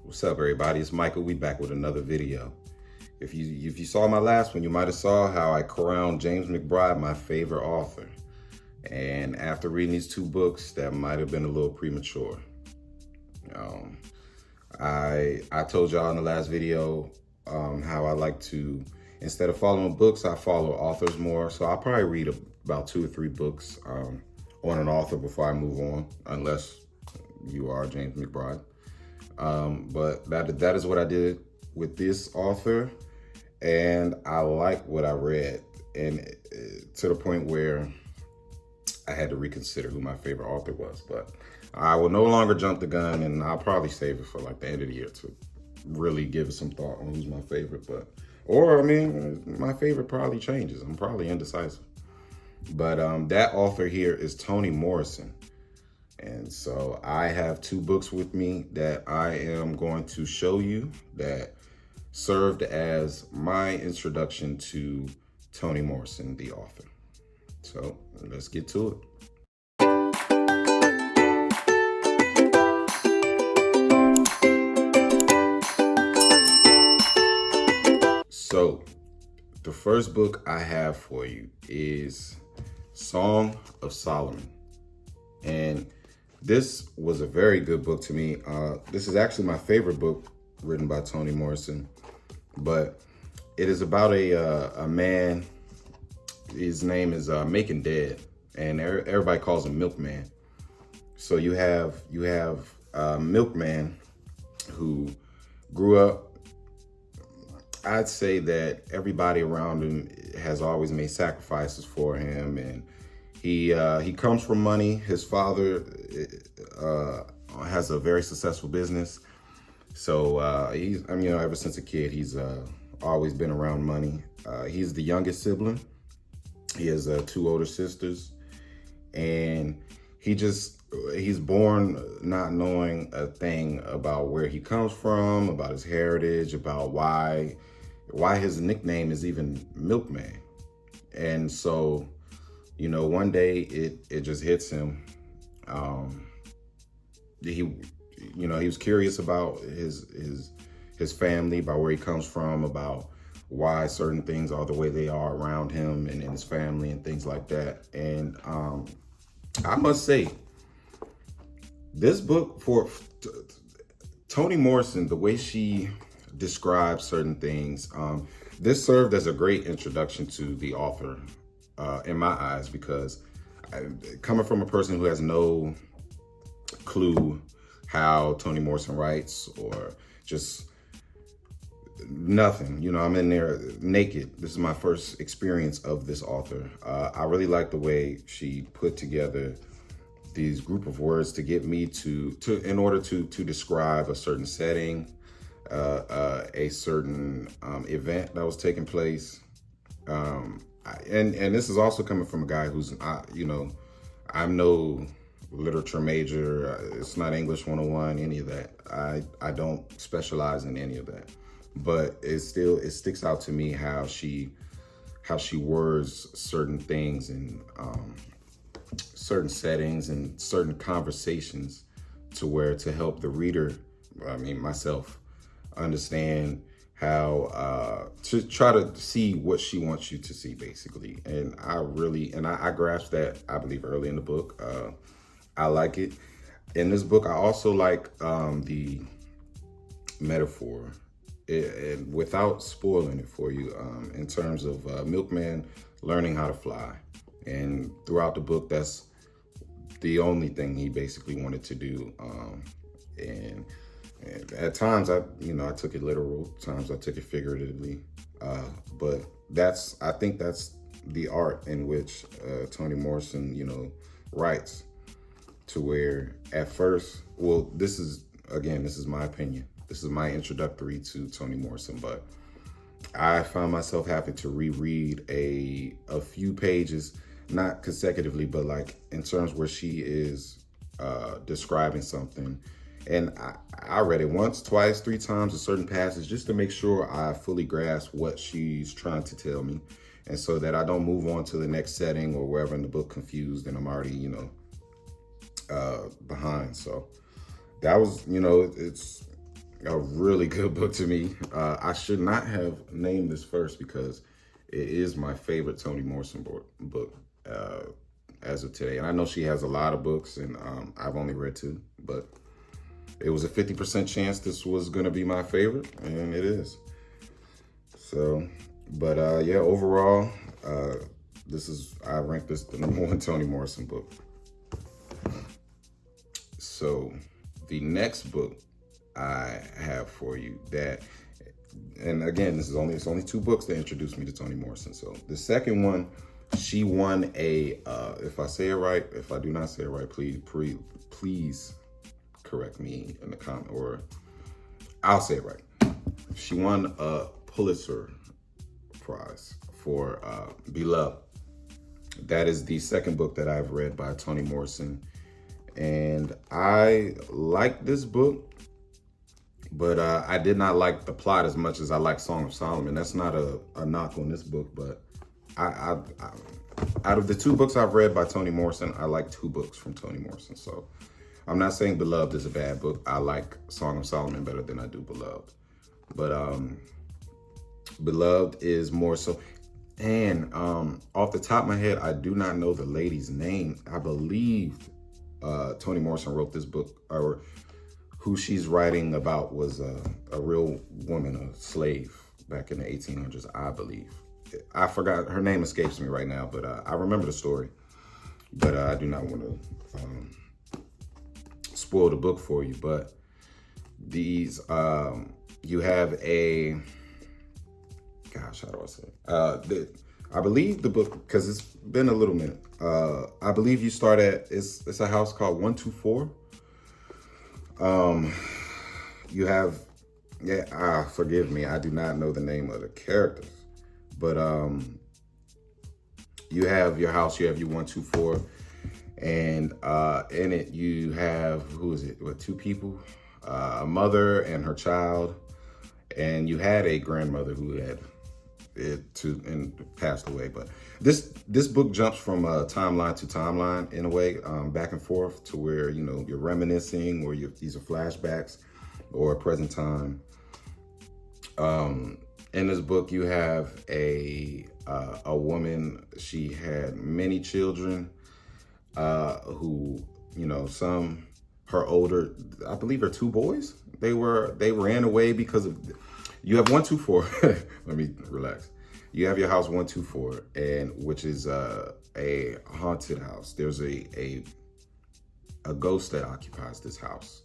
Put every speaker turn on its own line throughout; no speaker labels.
What's up, everybody? It's Michael. We back with another video. If you saw my last one, you might have saw how I crowned James McBride my favorite author. And after reading these two books, that might have been a little premature. I told y'all in the last video how I like to, instead of following books, I follow authors more. So I'll probably read about 2 or 3 books on an author before I move on, unless you are James McBride. But that is what I did with this author, and I like what I read, and to the point where I had to reconsider who my favorite author was. But I will no longer jump the gun, and I'll probably save it for like the end of the year to really give it some thought on who's my favorite. My favorite probably changes. I'm probably indecisive. But that author here is Toni Morrison. And so I have 2 books with me that I am going to show you that served as my introduction to Toni Morrison, the author. So let's get to it. So the first book I have for you is Song of Solomon. And this was a very good book to me. This is actually my favorite book written by Toni Morrison, but it is about a man. His name is Making Dead, and everybody calls him Milkman. So you have Milkman who grew up. I'd say that everybody around him has always made sacrifices for him, and he comes from money. His father has a very successful business. So ever since a kid, he's always been around money. He's the youngest sibling. He has 2 older sisters, and he's born not knowing a thing about where he comes from, about his heritage, about why his nickname is even Milkman. And so, one day it just hits him. He was curious about his family, about where he comes from, about why certain things are the way they are around him and in his family and things like that. And I must say, this book, for Toni Morrison, the way she describes certain things, this served as a great introduction to the author in my eyes, because coming from a person who has no clue how Toni Morrison writes, or just nothing, I'm in there naked. This is my first experience of this author. I really like the way she put together these group of words to get me in order to describe a certain setting, a certain event that was taking place. And this is also coming from a guy who's, I'm no literature major. It's not English 101, any of that. I don't specialize in any of that. But it sticks out to me how she words certain things and certain settings and certain conversations to help the reader, myself, understand how to try to see what she wants you to see, basically. And I grasped that, I believe, early in the book. I like it. In this book, I also like the metaphor, and without spoiling it for you, in terms of Milkman learning how to fly. And throughout the book, that's the only thing he basically wanted to do. And at times, I took it literal. Times I took it figuratively. But I think that's the art in which Toni Morrison, writes. To where at first, this is my opinion. This is my introductory to Toni Morrison, but I found myself having to reread a few pages, not consecutively, but like in terms where she is describing something. And I read it once, twice, 3 times, a certain passage, just to make sure I fully grasp what she's trying to tell me. And so that I don't move on to the next setting or wherever in the book confused and I'm already, behind. So that was, a really good book to me. I should not have named this first because it is my favorite Toni Morrison book as of today. And I know she has a lot of books, and I've only read 2, but it was a 50% chance this was going to be my favorite, and it is. So, but yeah, overall, I rank this the #1 Toni Morrison book. So the next book I have for you and again, it's only 2 books that introduced me to Toni Morrison. So the second one, she won a, if I say it right, if I do not say it right, please correct me in the comment, or I'll say it right. She won a Pulitzer Prize for Beloved. That is the second book that I've read by Toni Morrison. And I like this book, but I did not like the plot as much as I like Song of Solomon. That's not a knock on this book, but I out of the 2 books I've read by Toni Morrison, I like 2 books from Toni Morrison. So I'm not saying Beloved is a bad book. I like Song of Solomon better than I do Beloved. But Beloved is more so. And off the top of my head, I do not know the lady's name. I believe Toni Morrison wrote this book, or who she's writing about was a real woman, a slave back in the 1800s, I believe. I forgot, her name escapes me right now, but I remember the story. But I do not want to spoil the book for you. But these, you have a, gosh, how do I say it? I believe the book, because it's been a little minute. I believe you start at, it's a house called 124. You have, forgive me, I do not know the name of the characters, but you have your house, you have your 124, and in it you have, who is it? What, 2 people? A mother and her child, and you had a grandmother who had and passed away. But this book jumps from timeline to timeline in a way, back and forth, to where, you know, you're reminiscing, or these are flashbacks or present time. In this book, you have a woman. She had many children who, you know, her older, I believe, are 2 boys. They ran away because of. You have 124. Let me relax. You have your house 124, and which is a haunted house. There's a ghost that occupies this house,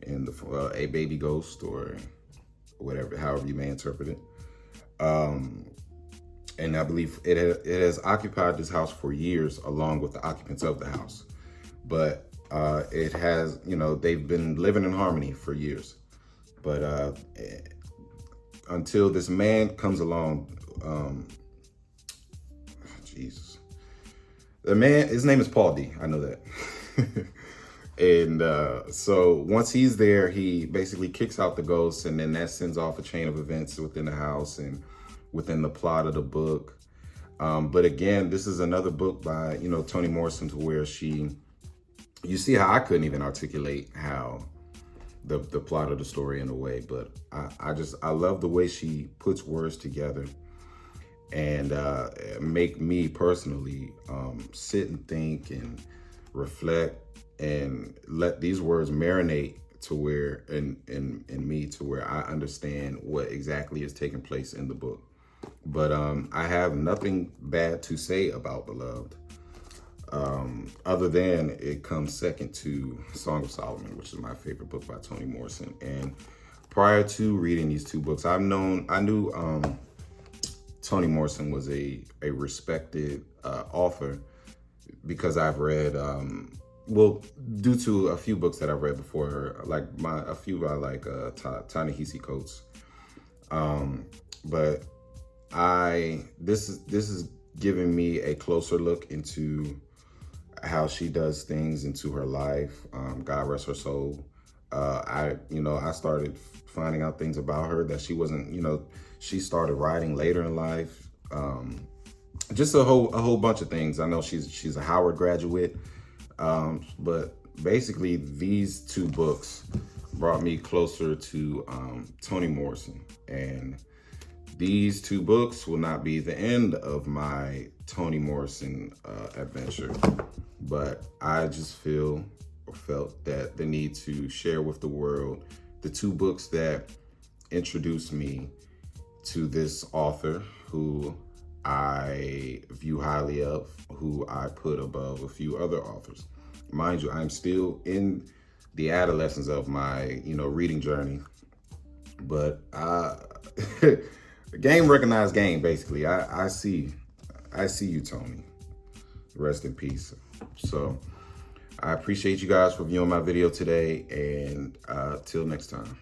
and a baby ghost, or whatever, however you may interpret it. And I believe it has occupied this house for years, along with the occupants of the house. But it has, you know, they've been living in harmony for years. But until this man comes along, Jesus. The man, his name is Paul D. I know that. And so once he's there, he basically kicks out the ghosts, and then that sends off a chain of events within the house and within the plot of the book. But again, this is another book by, you know, Toni Morrison, to where you see how I couldn't even articulate how the plot of the story in a way, but I love the way she puts words together and make me personally sit and think and reflect and let these words marinate to where in me, to where I understand what exactly is taking place in the book. But I have nothing bad to say about Beloved, other than it comes second to Song of Solomon, which is my favorite book by Toni Morrison. And prior to reading these 2 books, I knew Toni Morrison was a respected author, because I've read, due to a few books that I've read before her, like a few by like Ta-Nehisi Coates. But this is giving me a closer look into how she does things, into her life. God rest her soul. I started finding out things about her that she wasn't, she started writing later in life. Just a whole bunch of things. I know she's a Howard graduate, but basically these two books brought me closer to Toni Morrison. And these two books will not be the end of my Toni Morrison adventure, but I just felt that the need to share with the world the two books that introduced me to this author who I view highly of, who I put above a few other authors. Mind you, I'm still in the adolescence of my, reading journey, but game recognized game, basically. I see you, Toni. Rest in peace. So I appreciate you guys for viewing my video today, and till next time.